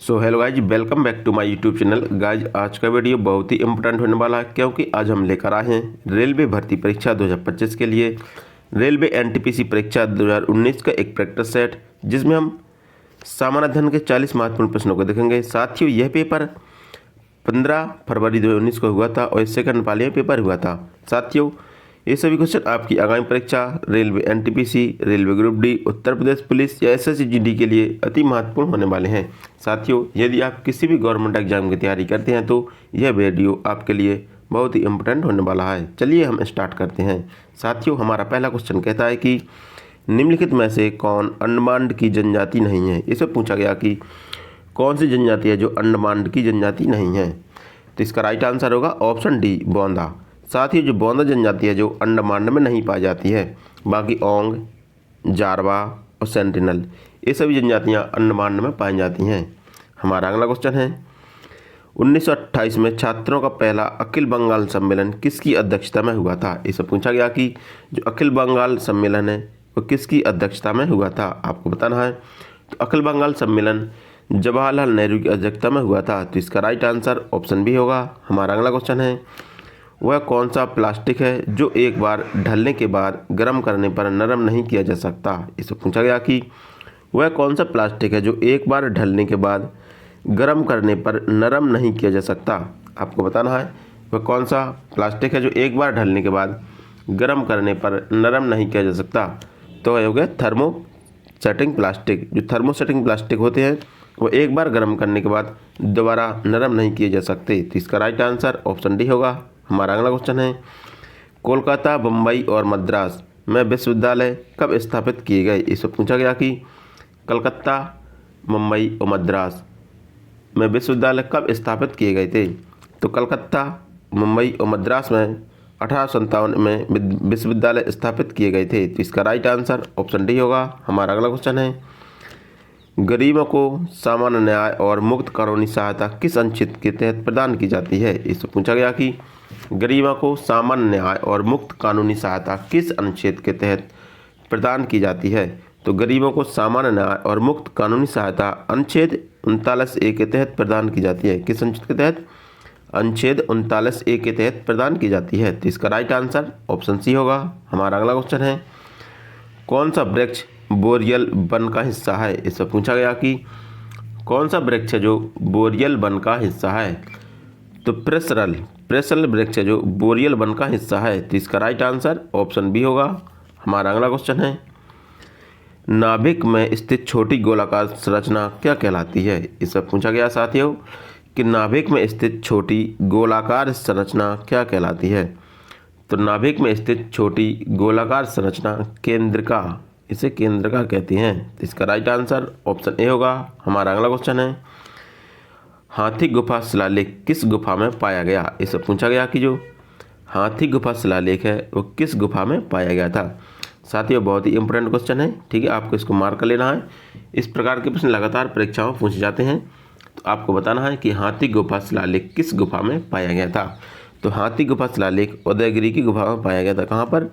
So hello guys, welcome back to my YouTube channel. Guys आज का video बहुत ही important होने वाला है, क्योंकि आज हम लेकर आए हैं रेलवे भर्ती परीक्षा 2025 के लिए रेलवे एनटीपीसी परीक्षा 2019 का एक प्रैक्टिस सेट, जिसमें हम सामान्य अध्ययन के 40 महत्वपूर्ण प्रश्नों को देखेंगे। साथियों, यह पेपर 15 फरवरी 2019 को हुआ था और इससे का नेपाली में पेपर हुआ था। साथियों, ये सभी क्वेश्चन आपकी आगामी परीक्षा railway NTPC, railway group D, Uttar Pradesh police या एसएससी जीडी के लिए अति महत्वपूर्ण होने वाले हैं। साथियों, यदि आप किसी भी गवर्नमेंट एग्जाम की तैयारी करते हैं तो यह वीडियो आपके लिए बहुत ही इम्पोर्टेंट होने वाला है। चलिए हम स्टार्ट करते हैं। साथियों, हमारा पहला क्वेश्चन कहता है कि निम्नलिखित में से कौन अंडमान की जनजाति नहीं है। इसमें पूछा गया कि कौन सी जनजाति है जो अंडमान की जनजाति नहीं है। तो इसका राइट आंसर होगा ऑप्शन डी, बोंदा। साथ ही जो बोंदा जनजाति है जो अंडमान में नहीं पाई जाती है, बाकी ओंग, जारवा और सेंटिनल ये सभी जनजातियां अंडमान में पाई जाती हैं। हमारा अगला क्वेश्चन है 1928 में छात्रों का पहला अखिल बंगाल सम्मेलन किसकी अध्यक्षता में हुआ था। इसे पूछा गया कि जो अखिल बंगाल सम्मेलन है वो किसकी अध्यक्षता में हुआ था, आपको बताना है। तो अखिल बंगाल सम्मेलन जवाहरलाल नेहरू की अध्यक्षता में हुआ था। तो इसका राइट आंसर ऑप्शन बी होगा। हमारा अगला क्वेश्चन है वह कौन सा प्लास्टिक है जो एक बार ढलने के बाद गर्म करने पर नरम नहीं किया जा सकता। इससे पूछा गया कि वह कौन सा प्लास्टिक है जो एक बार ढलने के बाद गर्म करने पर नरम नहीं किया जा सकता, आपको बताना है। वह कौन सा प्लास्टिक है जो एक बार ढलने के बाद गर्म करने पर नरम नहीं किया जा सकता। तो यह हो गया थर्मोसेटिंग प्लास्टिक। जो थर्मोसेटिंग प्लास्टिक होते हैं वो एक बार गर्म करने के बाद दोबारा नरम नहीं किए जा सकते। तो इसका राइट आंसर ऑप्शन डी होगा। हमारा अगला क्वेश्चन है कोलकाता, बम्बई और मद्रास में विश्वविद्यालय कब स्थापित किए गए। इससे पूछा गया कि कलकत्ता, मुंबई और मद्रास में विश्वविद्यालय कब स्थापित किए गए थे। तो कलकत्ता, मुंबई और मद्रास में 1857 में विश्वविद्यालय स्थापित किए गए थे। तो इसका राइट आंसर ऑप्शन डी होगा। हमारा अगला क्वेश्चन है गरीबों को सामान्य न्याय और मुक्त कानूनी सहायता किस अनुच्छेद के तहत प्रदान की जाती है। इससे पूछा गया कि गरीबों को सामान्य न्याय और मुक्त कानूनी सहायता किस अनुच्छेद के तहत प्रदान की जाती है। तो गरीबों को सामान्य न्याय और मुक्त कानूनी सहायता अनुच्छेद 39A के तहत प्रदान की जाती है। किस अनुच्छेद के तहत? अनुच्छेद 39A के तहत प्रदान की जाती है। तो इसका राइट आंसर ऑप्शन सी होगा। हमारा अगला क्वेश्चन है कौन सा वृक्ष बोरियल वन का हिस्सा है। इससे पूछा गया कि कौन सा वृक्ष है जो बोरियल वन का हिस्सा है। तो प्रेसरल वृक्ष है जो बोरियल वन का हिस्सा है। तो इसका राइट आंसर ऑप्शन बी होगा। हमारा अगला क्वेश्चन है नाभिक में स्थित छोटी गोलाकार संरचना क्या कहलाती है। इससे पूछा गया साथियों कि नाभिक में स्थित छोटी गोलाकार संरचना क्या कहलाती है। तो नाभिक में स्थित छोटी गोलाकार संरचना केंद्रिका, इसे केंद्रिका कहती हैं। तो इसका राइट आंसर ऑप्शन ए होगा। हमारा अगला क्वेश्चन है हाथी गुफा शिलालेख किस गुफा में पाया गया। इससे पूछा गया कि जो हाथी गुफा शिलालेख है वो किस गुफा में पाया गया था। साथियों, बहुत ही इंपॉर्टेंट क्वेश्चन है, ठीक है, आपको इसको मार्क कर लेना है। इस प्रकार के प्रश्न लगातार परीक्षाओं में पूछे जाते हैं, तो आपको बताना है कि हाथी गुफा शिलालेख किस गुफा में पाया गया था। तो हाथी गुफा शिलालेख उदयगिरी की गुफा में पाया गया था। कहाँ पर?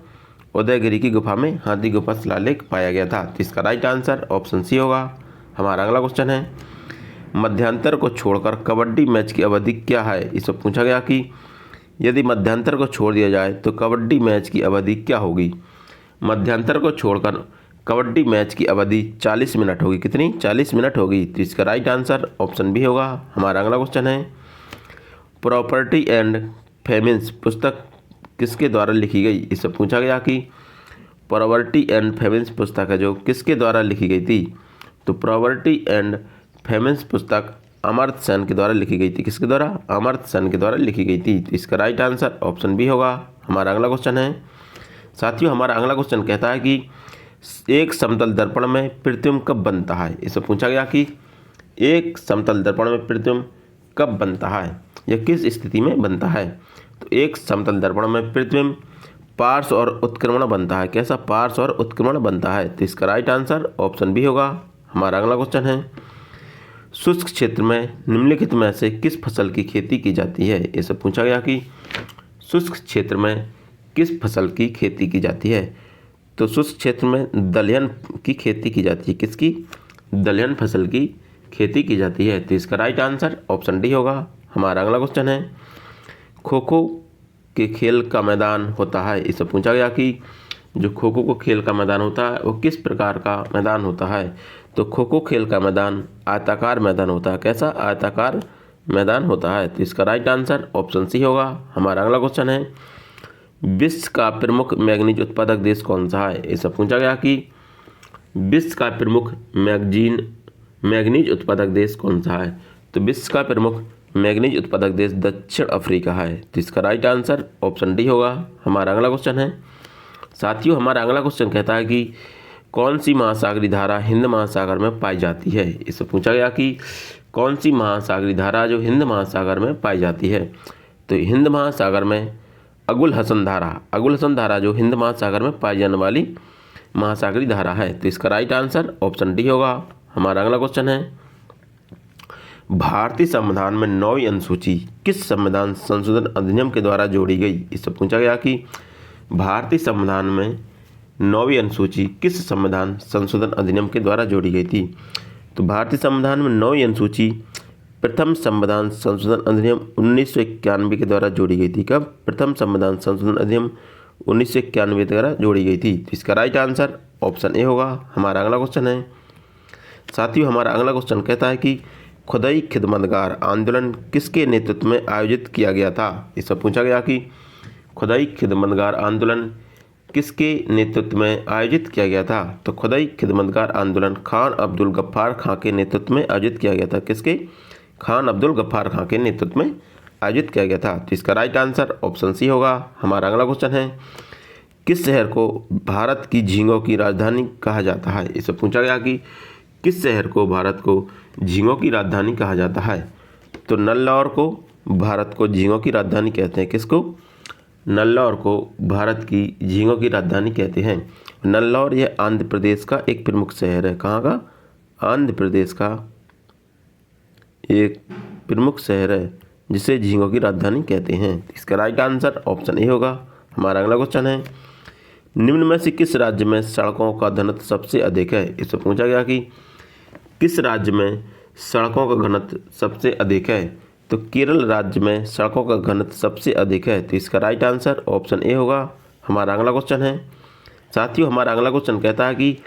उदयगिरी की गुफा में हाथी गुफा शिलालेख पाया गया था। तो इसका राइट आंसर ऑप्शन सी होगा। हमारा अगला क्वेश्चन है मध्यांतर को छोड़कर कबड्डी मैच की अवधि क्या है। इससे पूछा गया कि यदि मध्यांतर को छोड़ दिया जाए तो कबड्डी मैच की अवधि क्या होगी। मध्यांतर को छोड़कर कबड्डी मैच की अवधि 40 मिनट होगी। कितनी? 40 मिनट होगी। तो इसका राइट आंसर ऑप्शन बी होगा। हमारा अगला क्वेश्चन है प्रॉपर्टी एंड फेमिन्स पुस्तक किसके द्वारा लिखी गई। इससे पूछा गया कि प्रॉपर्टी एंड फेमिन्स पुस्तक है जो किसके द्वारा लिखी गई थी। तो प्रॉपर्टी एंड फेमिन्स पुस्तक अमर्त्य सेन के द्वारा लिखी गई थी। किसके द्वारा? अमर्त्य सेन के द्वारा लिखी गई थी। तो इसका राइट आंसर ऑप्शन बी होगा। हमारा अगला क्वेश्चन है साथियों, हमारा अगला क्वेश्चन कहता है कि एक समतल दर्पण में प्रतिबिंब कब बनता है। इससे पूछा गया कि एक समतल दर्पण में प्रतिबिंब कब बनता है या किस स्थिति में बनता है। तो एक समतल दर्पण में प्रतिबिंब पार्श्व और उत्क्रमण बनता है। कैसा? पार्श्व और उत्क्रमण बनता है। तो इसका राइट आंसर ऑप्शन बी होगा। हमारा अगला क्वेश्चन है शुष्क क्षेत्र में निम्नलिखित में से किस फसल की खेती की जाती है। इसे पूछा गया कि शुष्क क्षेत्र में किस फसल की खेती की जाती है। तो शुष्क क्षेत्र में दलहन की खेती की जाती है। किसकी? दलहन फसल की खेती की जाती है। तो इसका राइट आंसर ऑप्शन डी होगा। हमारा अगला क्वेश्चन है, खो खो के खेल का मैदान होता है। इससे पूछा गया कि जो खो खो को खेल का मैदान होता है वो किस प्रकार का मैदान होता है। तो खो खो खेल का मैदान आयताकार मैदान होता है। कैसा? आयताकार मैदान होता है। तो इसका राइट आंसर ऑप्शन सी होगा। हमारा अगला क्वेश्चन है, विश्व का प्रमुख मैग्नीज उत्पादक देश कौन सा है। इससे पूछा गया कि विश्व का प्रमुख मैग्नीज उत्पादक देश कौन सा है। तो विश्व का प्रमुख मैग्नीज उत्पादक देश दक्षिण अफ्रीका है। तो इसका राइट आंसर ऑप्शन डी होगा। हमारा अगला क्वेश्चन है, साथियों हमारा अगला क्वेश्चन कहता है कि कौन सी महासागरीय धारा हिंद महासागर में पाई जाती है। इससे पूछा गया कि कौन सी महासागरीय धारा जो हिंद महासागर में पाई जाती है। तो हिंद महासागर में अगुल हसन धारा जो हिंद महासागर में पाई जाने वाली महासागरीय धारा है। तो इसका राइट आंसर ऑप्शन डी होगा। हमारा अगला क्वेश्चन है, भारतीय संविधान में 9वीं अनुसूची किस संविधान संशोधन अधिनियम के द्वारा जोड़ी गई। इससे पूछा गया कि भारतीय संविधान में 9वीं अनुसूची किस संविधान संशोधन अधिनियम के द्वारा जोड़ी गई थी। तो भारतीय संविधान में 9वीं अनुसूची प्रथम संविधान संशोधन अधिनियम 1991 के द्वारा जोड़ी गई थी। कब? प्रथम संविधान संशोधन अधिनियम 1991 के द्वारा जोड़ी गई थी। तो इसका राइट आंसर ऑप्शन ए होगा। हमारा अगला क्वेश्चन है, साथियों हमारा अगला क्वेश्चन कहता है कि खुदाई खिदमतगार आंदोलन किसके नेतृत्व में आयोजित किया गया था। इससे पूछा गया कि खुदाई खिदमतगार आंदोलन किसके नेतृत्व में आयोजित किया गया था। तो खुदाई खिदमतगार आंदोलन खान अब्दुल गफ्फार खां के नेतृत्व में आयोजित किया गया था। किसके? खान अब्दुल गफ्फार खां के नेतृत्व में आयोजित किया गया था। तो इसका राइट आंसर ऑप्शन सी होगा। हमारा अगला क्वेश्चन है, किस शहर को भारत की झींगों की राजधानी कहा जाता है। इससे पूछा गया कि किस शहर को भारत को झींगों की राजधानी कहा जाता है। तो नल्लौर को भारत को झींगों की राजधानी कहते हैं। किसको? नल्लौर को भारत की झींगों की राजधानी कहते हैं। नल्लौर यह आंध्र प्रदेश का एक प्रमुख शहर है। कहाँ का? आंध्र प्रदेश का एक प्रमुख शहर है जिसे झींगों की राजधानी कहते हैं। इसका राइट आंसर ऑप्शन ए होगा। हमारा अगला क्वेश्चन है, निम्न में से किस राज्य में सड़कों का घनत्व सबसे अधिक है। इससे पूछा गया कि किस राज्य में सड़कों का घनत्व सबसे अधिक है। तो केरल राज्य में सड़कों का घनत्व सबसे अधिक है। तो इसका राइट आंसर ऑप्शन ए होगा। हमारा अगला क्वेश्चन है, साथियों हमारा अगला क्वेश्चन कहता है कि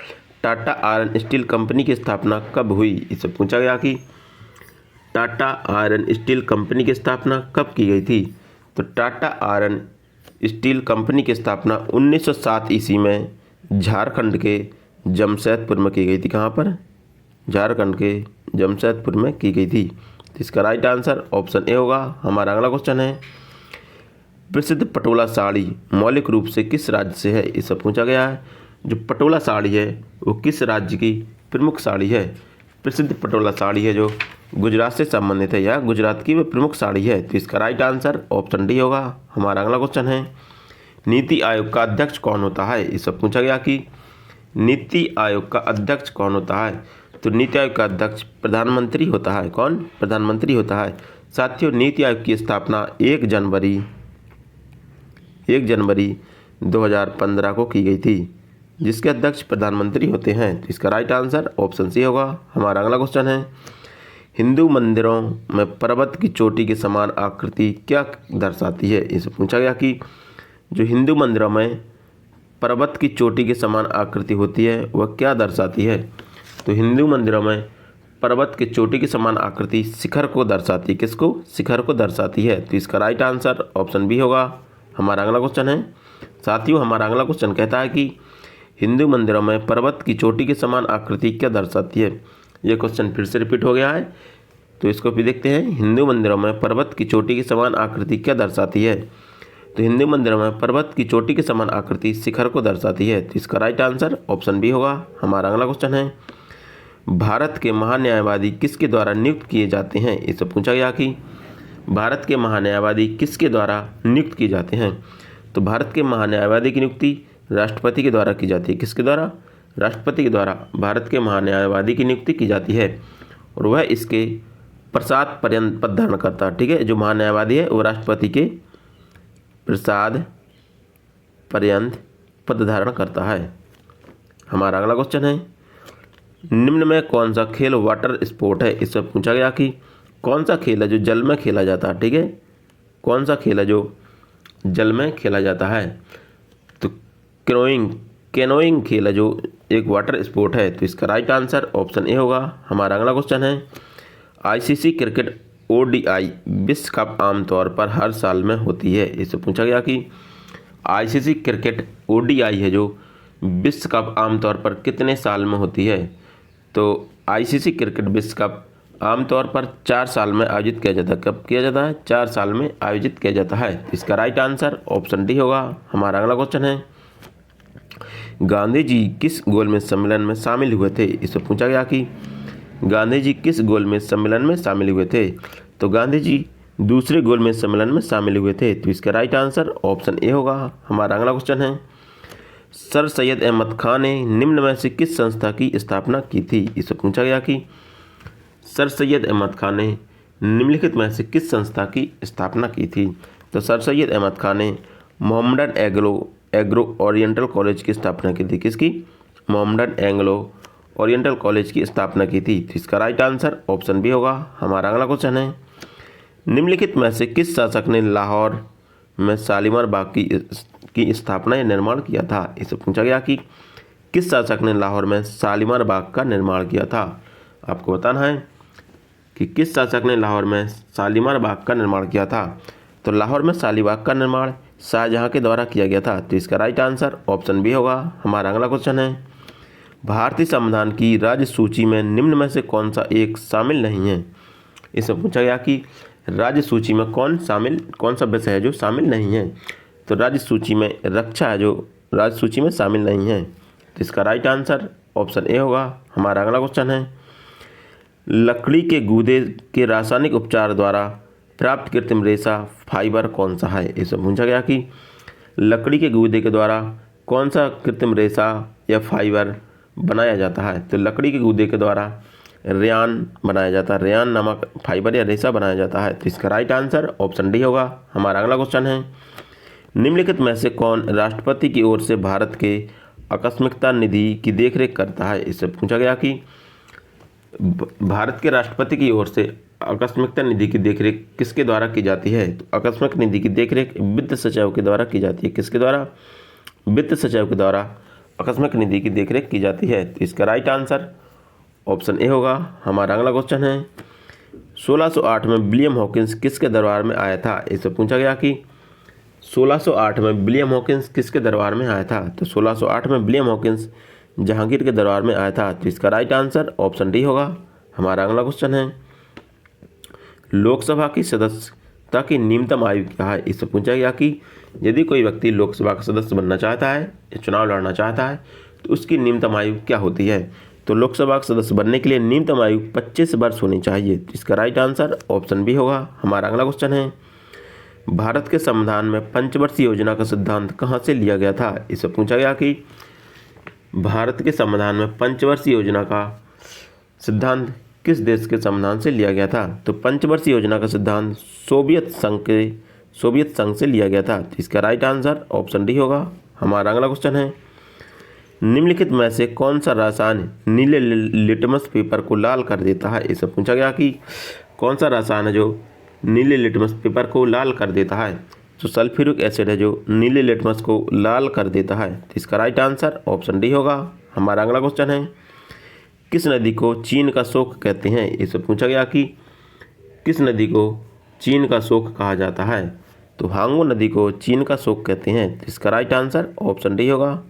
टाटा आयरन स्टील कंपनी की स्थापना कब हुई। इससे पूछा गया कि टाटा आयरन स्टील कंपनी की स्थापना कब की गई थी। तो टाटा आयरन स्टील कंपनी की स्थापना 1907 ईस्वी में झारखंड के जमशेदपुर में की गई थी। कहाँ पर? झारखंड के जमशेदपुर में की गई थी। तो इसका राइट आंसर ऑप्शन ए होगा। हमारा अगला क्वेश्चन है, प्रसिद्ध पटोला साड़ी मौलिक रूप से किस राज्य से है। इससे पूछा गया है जो पटोला साड़ी है वो किस राज्य की प्रमुख साड़ी है। प्रसिद्ध पटोला साड़ी है जो गुजरात से संबंधित है या गुजरात की वह प्रमुख साड़ी है। तो इसका राइट आंसर ऑप्शन डी होगा। हमारा अगला क्वेश्चन है, नीति आयोग का अध्यक्ष कौन होता है। इससे पूछा गया कि नीति आयोग का अध्यक्ष कौन होता है। तो नीति आयोग का अध्यक्ष प्रधानमंत्री होता है। कौन? प्रधानमंत्री होता है। साथियों नीति आयोग की स्थापना 1 जनवरी 2015 को की गई थी, जिसके अध्यक्ष प्रधानमंत्री होते हैं। तो इसका राइट आंसर ऑप्शन सी होगा। हमारा अगला क्वेश्चन है, हिंदू मंदिरों में पर्वत की चोटी के समान आकृति क्या दर्शाती है। इसे पूछा गया कि जो हिंदू मंदिरों में पर्वत की चोटी के समान आकृति होती है वह क्या दर्शाती है। तो हिंदू मंदिरों में पर्वत की चोटी की समान आकृति शिखर को दर्शाती है। किसको? शिखर को दर्शाती है। तो इसका राइट आंसर ऑप्शन बी होगा। हमारा अगला क्वेश्चन है, साथियों हमारा अगला क्वेश्चन कहता है कि हिंदू मंदिरों में पर्वत की चोटी के समान आकृति क्या दर्शाती है। यह क्वेश्चन फिर से रिपीट हो गया है, तो इसको भी देखते हैं। हिंदू मंदिरों में पर्वत की चोटी के समान आकृति क्या दर्शाती है। तो हिंदू मंदिरों में पर्वत की चोटी के समान आकृति शिखर को दर्शाती है। तो इसका राइट आंसर ऑप्शन बी होगा। हमारा अगला क्वेश्चन है, भारत के महान्यायवादी किसके द्वारा नियुक्त किए जाते हैं। इससे पूछा गया कि भारत के महान्यायवादी किसके द्वारा नियुक्त किए जाते हैं। तो भारत के महान्यायवादी की नियुक्ति राष्ट्रपति के द्वारा की जाती है। किसके द्वारा? राष्ट्रपति के द्वारा भारत के महान्यायवादी की नियुक्ति की जाती है और वह इसके प्रसाद पर्यंत पद धारण करता है। ठीक है, जो महान्यायवादी है वो राष्ट्रपति के प्रसाद पर्यंत पद धारण करता है। हमारा अगला क्वेश्चन है, निम्न में कौन सा खेल वाटर स्पोर्ट है? इससे पूछा गया कि कौन सा खेल है जो जल में खेला जाता है, ठीक है, कौन सा खेल है जो जल में खेला जाता है? तो कैनोइंग खेल है जो एक वाटर स्पोर्ट है। तो इसका राइट आंसर ऑप्शन ए होगा। हमारा अगला क्वेश्चन है, आईसीसी क्रिकेट ओडीआई विश्व कप आमतौर पर हर साल में होती है। इससे पूछा गया कि आईसीसी क्रिकेट ओडीआई है जो विश्व कप आमतौर पर कितने साल में होती है? तो आईसीसी क्रिकेट विश्व कप आमतौर पर 4 साल में आयोजित किया जाता है। कब किया जाता है? 4 साल में आयोजित किया जाता है। इसका राइट आंसर ऑप्शन डी होगा। हमारा अगला क्वेश्चन है, गांधी जी किस गोलमेज सम्मेलन में शामिल हुए थे? इससे पूछा गया कि गांधी जी किस गोलमेज सम्मेलन में शामिल हुए थे? तो गांधी जी दूसरे गोलमेज सम्मेलन में शामिल हुए थे। तो इसका राइट आंसर ऑप्शन ए होगा। हमारा अगला क्वेश्चन है, सर सैयद अहमद खान ने निम्न में से किस संस्था की स्थापना की थी? इससे पूछा गया कि सर सैयद अहमद खान ने निम्नलिखित में से किस संस्था की स्थापना की थी? तो सर सैयद अहमद खान ने मोहम्मदन एग्रो ओरिएंटल कॉलेज की स्थापना की थी। किसकी? मोहम्मदन एंग्लो ओरिएंटल कॉलेज की स्थापना की थी। तो इसका राइट आंसर ऑप्शन बी होगा। हमारा अगला क्वेश्चन है, निम्नलिखित में से किस शासक ने लाहौर में शालीमार बाग की स्थापना या निर्माण किया था? इससे पूछा गया कि किस शासक ने लाहौर में शालीमार बाग का निर्माण किया था? आपको बताना है कि किस शासक ने लाहौर में शालीमार बाग का निर्माण किया था। तो लाहौर में शालीबाग का निर्माण शाहजहां के द्वारा किया गया था। तो इसका राइट आंसर ऑप्शन बी होगा। हमारा अगला क्वेश्चन है, भारतीय संविधान की राज्य सूची में निम्न में से कौन सा एक शामिल नहीं है? इसमें पूछा गया कि राज्य सूची में कौन सा विषय है जो शामिल नहीं है? तो राज्य सूची में रक्षा है जो राज्य सूची में शामिल नहीं है। तो इसका राइट आंसर ऑप्शन ए होगा। हमारा अगला क्वेश्चन है, लकड़ी के गूदे के रासायनिक उपचार द्वारा प्राप्त कृत्रिम रेशा फाइबर कौन सा है? इसमें पूछा गया कि लकड़ी के गूदे के द्वारा कौन सा कृत्रिम रेशा या फाइबर बनाया जाता है? तो लकड़ी के गूदे के द्वारा रेयान बनाया जाता है, रेयान नामक फाइबर या रेशा बनाया जाता है। तो इसका राइट आंसर ऑप्शन डी होगा। हमारा अगला क्वेश्चन है, निम्नलिखित में से कौन राष्ट्रपति की ओर से भारत के आकस्मिकता निधि की देखरेख करता है? इससे पूछा गया कि भारत के राष्ट्रपति की ओर से आकस्मिकता निधि की देखरेख किसके द्वारा की जाती है? तो आकस्मिक निधि की देखरेख वित्त सचिव के द्वारा की जाती है। किसके द्वारा? वित्त सचिव के द्वारा आकस्मिक निधि की देखरेख की जाती है। तो इसका राइट आंसर ऑप्शन ए होगा। हमारा अगला क्वेश्चन है, 1608 में विलियम हॉकिंस किसके दरबार में आया था? इससे पूछा गया कि 1608 में विलियम हॉकिंस किसके दरबार में आया था? तो 1608 में विलियम हॉकिंस जहांगीर के दरबार में आया था। तो इसका राइट आंसर ऑप्शन डी होगा। हमारा अगला क्वेश्चन है, लोकसभा की सदस्यता की न्यूनतम आयु क्या है? इससे पूछा गया कि यदि कोई व्यक्ति लोकसभा का सदस्य बनना चाहता है या चुनाव लड़ना चाहता है तो उसकी न्यूनतम आयु क्या होती है? तो लोकसभा का सदस्य बनने के लिए न्यूनतम आयु 25 वर्ष होनी चाहिए। तो इसका राइट आंसर ऑप्शन बी होगा। हमारा अगला क्वेश्चन है, भारत के संविधान में पंचवर्षीय योजना का सिद्धांत कहाँ से लिया गया था? इससे पूछा गया कि भारत के संविधान में पंचवर्षीय योजना का सिद्धांत किस देश के संविधान से लिया गया था? तो पंचवर्षीय योजना का सिद्धांत सोवियत संघ से लिया गया था। तो इसका राइट आंसर ऑप्शन डी होगा। हमारा अगला क्वेश्चन है, निम्नलिखित में से कौन सा रसायन नीले लिटमस पेपर को लाल कर देता है? इसे पूछा गया कि कौन सा रसायन है जो नीले लिटमस पेपर को लाल कर देता है? तो सल्फ्यूरिक एसिड है जो नीले लिटमस को लाल कर देता है। तो इसका राइट आंसर ऑप्शन डी होगा। हमारा अगला क्वेश्चन है, किस नदी को चीन का शोक कहते हैं? इसे पूछा गया कि किस नदी को चीन का शोक कहा जाता है? तो हांगो नदी को चीन का शोक कहते हैं। तो इसका राइट आंसर ऑप्शन डी होगा।